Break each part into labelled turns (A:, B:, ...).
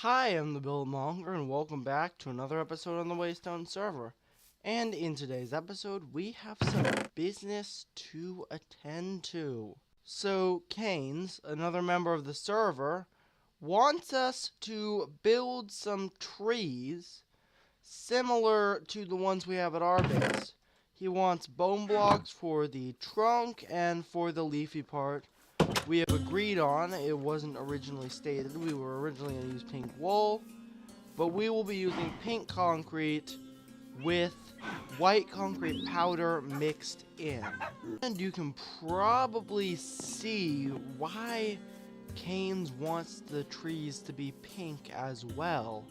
A: Hi, I'm the Buildmonger, and welcome back to another episode on the Waystone server. And in today's episode, we have some business to attend to. So, CaneZ, another member of the server, wants us to build some trees similar to the ones we have at our base. He wants bone blocks for the trunk and for the leafy part. We have agreed on, it wasn't originally stated, we were originally going to use pink wool, but we will be using pink concrete with white concrete powder mixed in. And you can probably see why CaneZ wants the trees to be pink as well.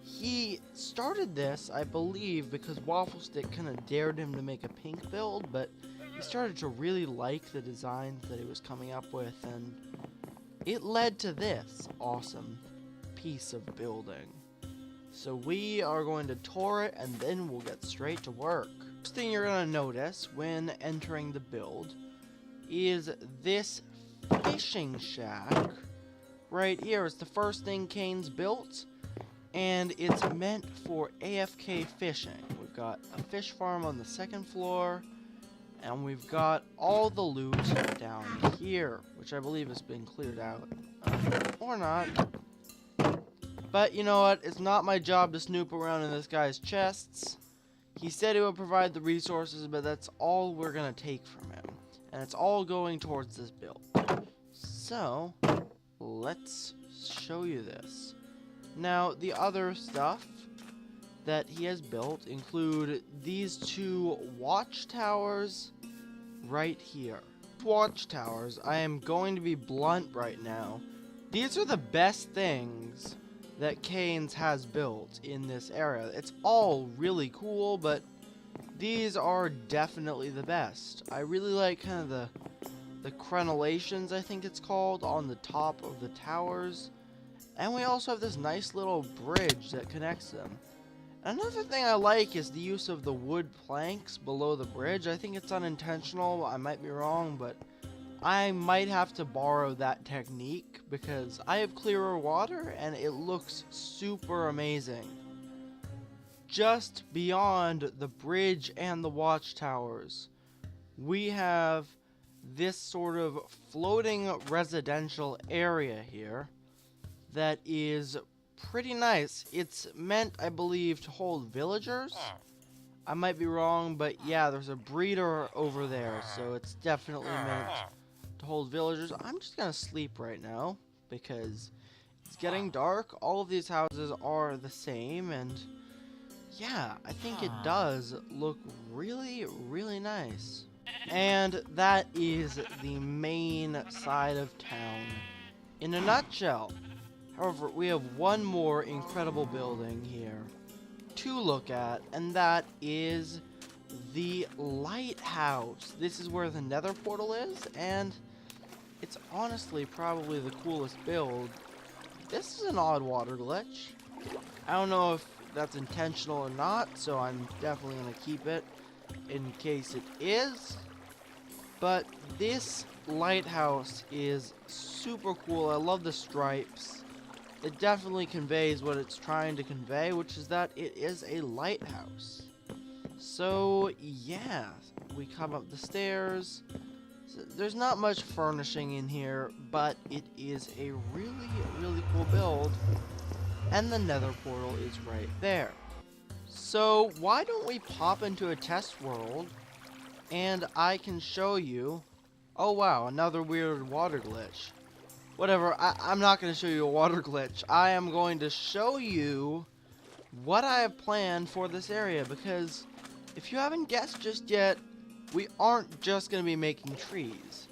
A: He started this, I believe, because Waffle Stick kind of dared him to make a pink build, but he started to really like the designs that he was coming up with, and it led to this awesome piece of building. So we are going to tour it, and then we'll get straight to work. First thing you're going to notice when entering the build is this fishing shack right here. It's the first thing CaneZ built, and it's meant for AFK fishing. We've got a fish farm on the second floor, and we've got all the loot down here, which I believe has been cleared out. Or not. But you know what? It's not my job to snoop around in this guy's chests. He said he would provide the resources, but that's all we're going to take from him. And it's all going towards this build. So, let's show you this. Now, the other stuff that he has built include these two watchtowers right here. Watchtowers, I am going to be blunt right now. These are the best things that CaneZ has built in this area. It's all really cool, but these are definitely the best. I really like kind of the crenellations, I think it's called, on the top of the towers. And we also have this nice little bridge that connects them. Another thing I like is the use of the wood planks below the bridge. I think it's unintentional, I might be wrong, but I might have to borrow that technique because I have clearer water and it looks super amazing. Just beyond the bridge and the watchtowers, we have this sort of floating residential area here that is pretty nice. It's meant, I believe, to hold villagers. I might be wrong, but yeah, there's a breeder over there, so it's definitely meant to hold villagers. I'm just gonna sleep right now because it's getting dark. All of these houses are the same, and yeah, I think it does look really, really nice. And that is the main side of town in a nutshell. However, we have one more incredible building here to look at, and that is the lighthouse. This is where the nether portal is, and it's honestly probably the coolest build. This is an odd water glitch. I don't know if that's intentional or not, so I'm definitely going to keep it in case it is. But this lighthouse is super cool. I love the stripes. It definitely conveys what it's trying to convey, which is that it is a lighthouse. So, yeah, we come up the stairs. So there's not much furnishing in here, but it is a really, really cool build. And the nether portal is right there. So, why don't we pop into a test world, and I can show you... Oh wow, another weird water glitch. Whatever, I'm not going to show you a water glitch. I am going to show you what I have planned for this area, because if you haven't guessed just yet, we aren't just going to be making trees.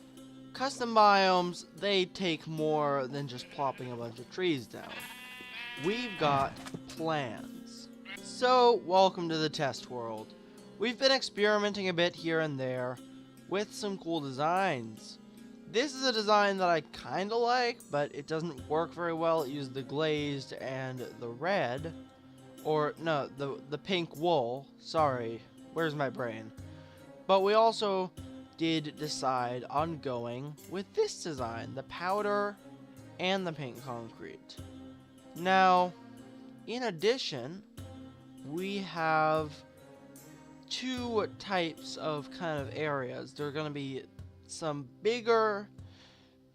A: Custom biomes, they take more than just plopping a bunch of trees down. We've got plans. So, welcome to the test world. We've been experimenting a bit here and there with some cool designs. This is a design that I kind of like, but it doesn't work very well. It used the glazed and the red. Or, no, the pink wool. Sorry, where's my brain? But we also did decide on going with this design, the powder and the pink concrete. Now, in addition, we have two types of kind of areas. There are going to be some bigger,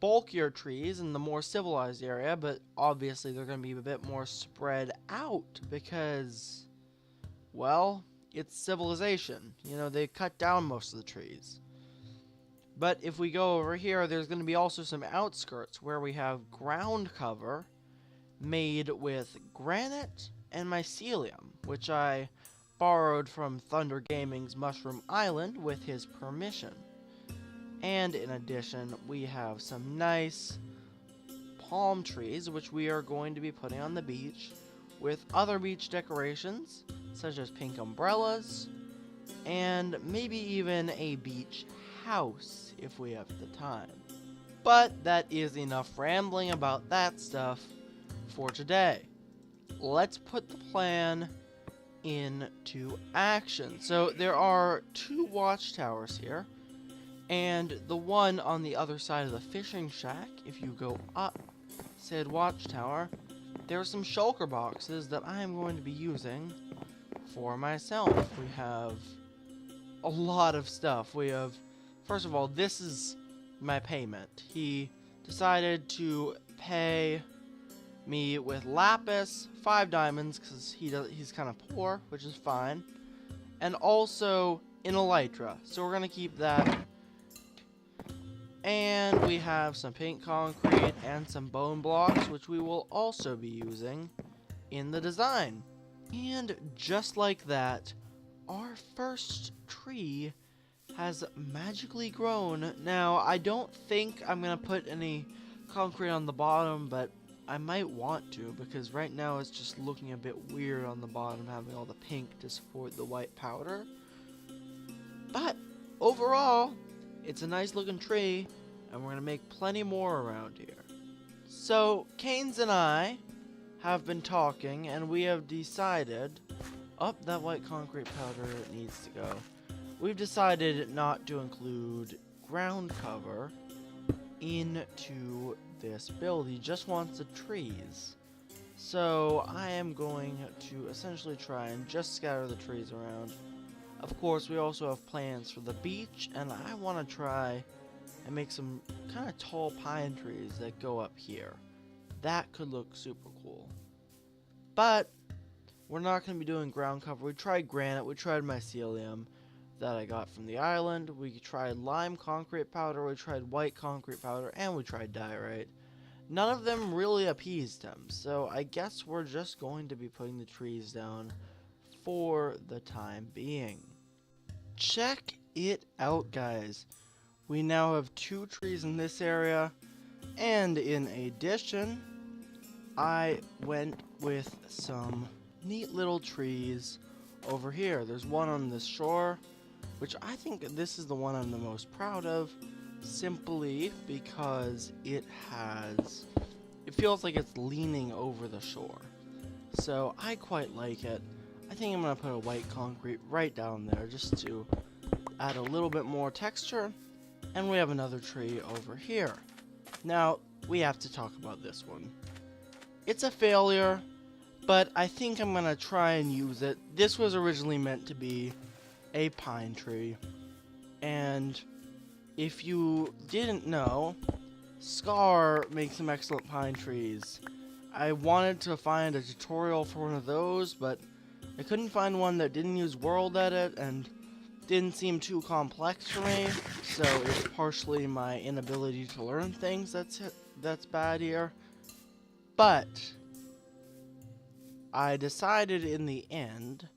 A: bulkier trees in the more civilized area, but obviously they're going to be a bit more spread out because, well, it's civilization. You know, they cut down most of the trees. But if we go over here, there's going to be also some outskirts where we have ground cover made with granite and mycelium, which I borrowed from Thunder Gaming's Mushroom Island with his permission. And in addition, we have some nice palm trees, which we are going to be putting on the beach, with other beach decorations, such as pink umbrellas, and maybe even a beach house, if we have the time. But that is enough rambling about that stuff for today. Let's put the plan into action. So there are two watchtowers here, and the one on the other side of the fishing shack, if you go up said watchtower, there are some shulker boxes that I am going to be using for myself. We have a lot of stuff. We have, first of all, this is my payment. He decided to pay me with lapis, 5 diamonds, because he's kind of poor, which is fine, and also an elytra, so we're going to keep that. And we have some pink concrete and some bone blocks, which we will also be using in the design. And just like that, our first tree has magically grown. Now, I don't think I'm going to put any concrete on the bottom, but I might want to, because right now it's just looking a bit weird on the bottom, having all the pink to support the white powder. But overall, it's a nice looking tree, and we're going to make plenty more around here. So, CaneZ and I have been talking, and we have decided, that white concrete powder needs to go. We've decided not to include ground cover into this build. He just wants the trees. So I am going to essentially try and just scatter the trees around. Of course, we also have plans for the beach, and I want to try and make some kind of tall pine trees that go up here. That could look super cool. But we're not going to be doing ground cover. We tried granite, we tried mycelium that I got from the island, we tried lime concrete powder, we tried white concrete powder, and we tried diorite. None of them really appeased him, so I guess we're just going to be putting the trees down for the time being. Check it out, guys. We now have 2 trees in this area, and in addition, I went with some neat little trees over here. There's one on the shore, which I think this is the one I'm the most proud of, simply because it feels like it's leaning over the shore. So I quite like it. I think I'm going to put a white concrete right down there just to add a little bit more texture. And we have another tree over here. Now, we have to talk about this one. It's a failure, but I think I'm going to try and use it. This was originally meant to be a pine tree, and if you didn't know, Scar makes some excellent pine trees. I wanted to find a tutorial for one of those, but I couldn't find one that didn't use World Edit and didn't seem too complex for me, so it's partially my inability to learn things that's bad here. But I decided in the end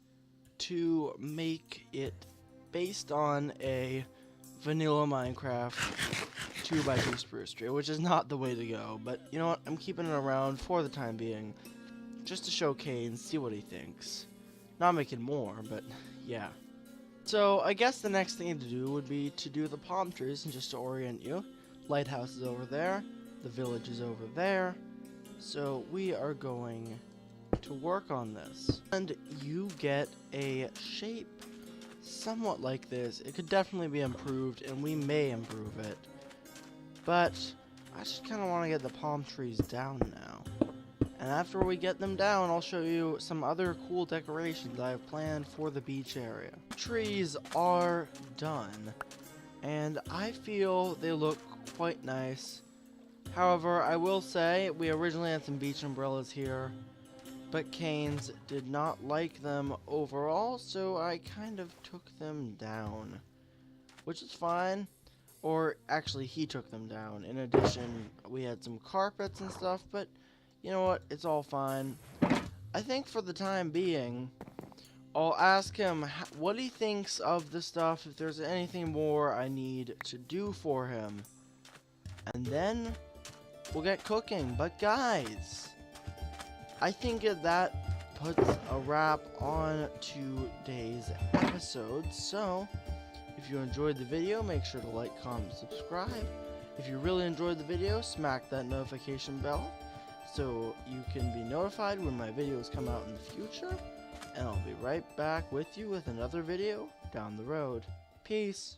A: to make it based on a vanilla Minecraft 2x2 spruce tree, which is not the way to go, but you know what, I'm keeping it around for the time being, just to show CaneZ, see what he thinks. Not making more, but yeah. So I guess the next thing to do would be to do the palm trees, and just to orient you, lighthouse is over there, the village is over there, so we are going to work on this. And you get a shape somewhat like this. It could definitely be improved, and we may improve it. But I just kind of want to get the palm trees down now. And after we get them down, I'll show you some other cool decorations I have planned for the beach area. Trees are done, and I feel they look quite nice. However, I will say, we originally had some beach umbrellas here, but CaneZ did not like them overall, so I kind of took them down. Which is fine. Or, actually, he took them down. In addition, we had some carpets and stuff, but you know what? It's all fine. I think for the time being, I'll ask him what he thinks of the stuff, if there's anything more I need to do for him. And then we'll get cooking. But guys, I think that puts a wrap on today's episode. So, if you enjoyed the video, make sure to like, comment, subscribe. If you really enjoyed the video, smack that notification bell so you can be notified when my videos come out in the future. And I'll be right back with you with another video down the road. Peace.